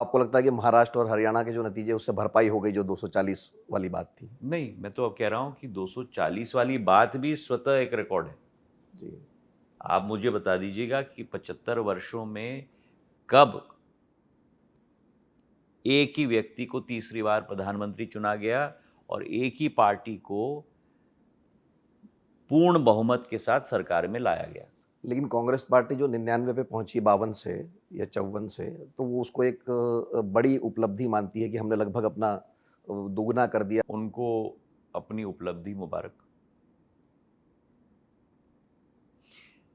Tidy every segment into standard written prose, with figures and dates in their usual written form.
आपको लगता है कि महाराष्ट्र और हरियाणा के जो नतीजे उससे भरपाई हो गई जो 240 वाली बात थी? नहीं, मैं तो अब कह रहा हूँ कि 240 वाली बात भी स्वतः एक रिकॉर्ड है। जी। आप मुझे बता दीजिएगा कि 75 वर्षों में कब एक ही व्यक्ति को तीसरी बार प्रधानमंत्री चुना गया और एक ही पार्टी को पूर्ण बहुमत के साथ सरकार में लाया गया। लेकिन कांग्रेस पार्टी जो 99 पे पहुंची 52 से या 54 से, तो वो उसको एक बड़ी उपलब्धि मानती है कि हमने लगभग अपना दोगुना कर दिया। उनको अपनी उपलब्धि मुबारक।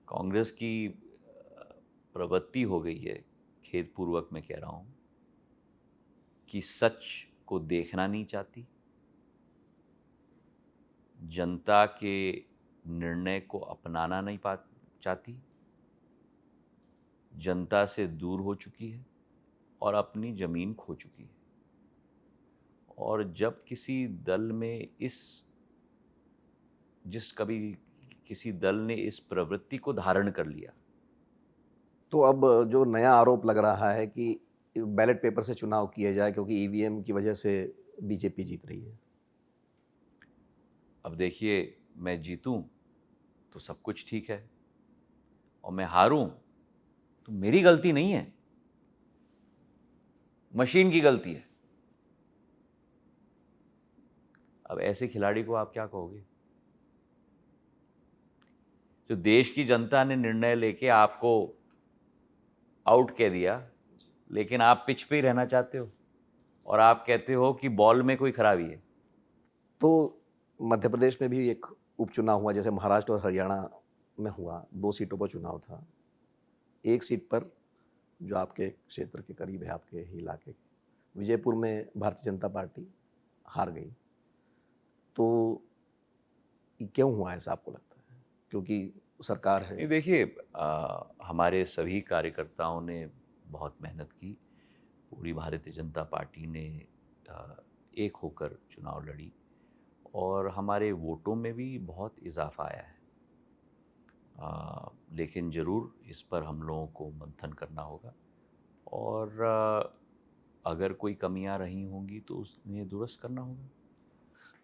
कांग्रेस की प्रवृत्ति हो गई है, खेदपूर्वक मैं कह रहा हूं, कि सच को देखना नहीं चाहती, जनता के निर्णय को अपनाना नहीं पा चाहती, जनता से दूर हो चुकी है और अपनी जमीन खो चुकी है। और जब किसी दल में जिस कभी किसी दल ने इस प्रवृत्ति को धारण कर लिया, तो अब जो नया आरोप लग रहा है कि बैलेट पेपर से चुनाव किए जाए क्योंकि ईवीएम की वजह से बीजेपी जीत रही है। अब देखिए, मैं जीतूं तो सब कुछ ठीक है और मैं हारूं तो मेरी गलती नहीं है, मशीन की गलती है। अब ऐसे खिलाड़ी को आप क्या कहोगे? जो देश की जनता ने निर्णय लेके आपको आउट कह दिया, लेकिन आप पिच पे ही रहना चाहते हो और आप कहते हो कि बॉल में कोई खराबी है। तो मध्य प्रदेश में भी एक उपचुनाव हुआ, जैसे महाराष्ट्र और हरियाणा में हुआ, 2 सीटों पर चुनाव था। एक सीट पर जो आपके क्षेत्र के करीब है, आपके ही इलाके के, विजयपुर में भारतीय जनता पार्टी हार गई। तो ये क्यों हुआ ऐसा आपको लगता है? क्योंकि सरकार है। नहीं, देखिए, हमारे सभी कार्यकर्ताओं ने बहुत मेहनत की। पूरी भारतीय जनता पार्टी ने अ, एक होकर चुनाव लड़ी और हमारे वोटों में भी बहुत इजाफा आया है। लेकिन ज़रूर इस पर हम लोगों को मंथन करना होगा और अगर कोई कमियां रही होंगी तो उसमें दुरुस्त करना होगा।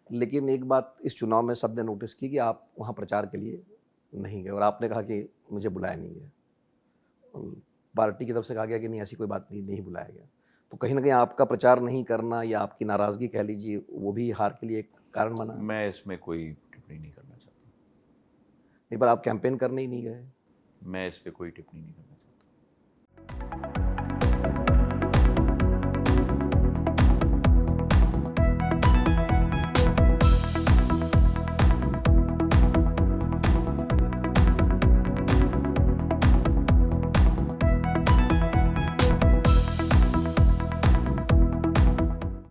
लेकिन एक बात इस चुनाव में सबने नोटिस की कि आप वहाँ प्रचार के लिए नहीं गए और आपने कहा कि मुझे बुलाया नहीं गया। पार्टी की तरफ से कहा गया कि नहीं, ऐसी कोई बात नहीं, नहीं बुलाया गया। तो कहीं न कहीं आपका प्रचार नहीं करना या आपकी नाराज़गी कह लीजिए, वो भी हार के लिए एक कारण बना है? मैं इसमें कोई टिप्पणी नहीं करना चाहता। नहीं, पर आप कैंपेन करने ही नहीं गए। मैं इस पे कोई टिप्पणी नहीं करना चाहता।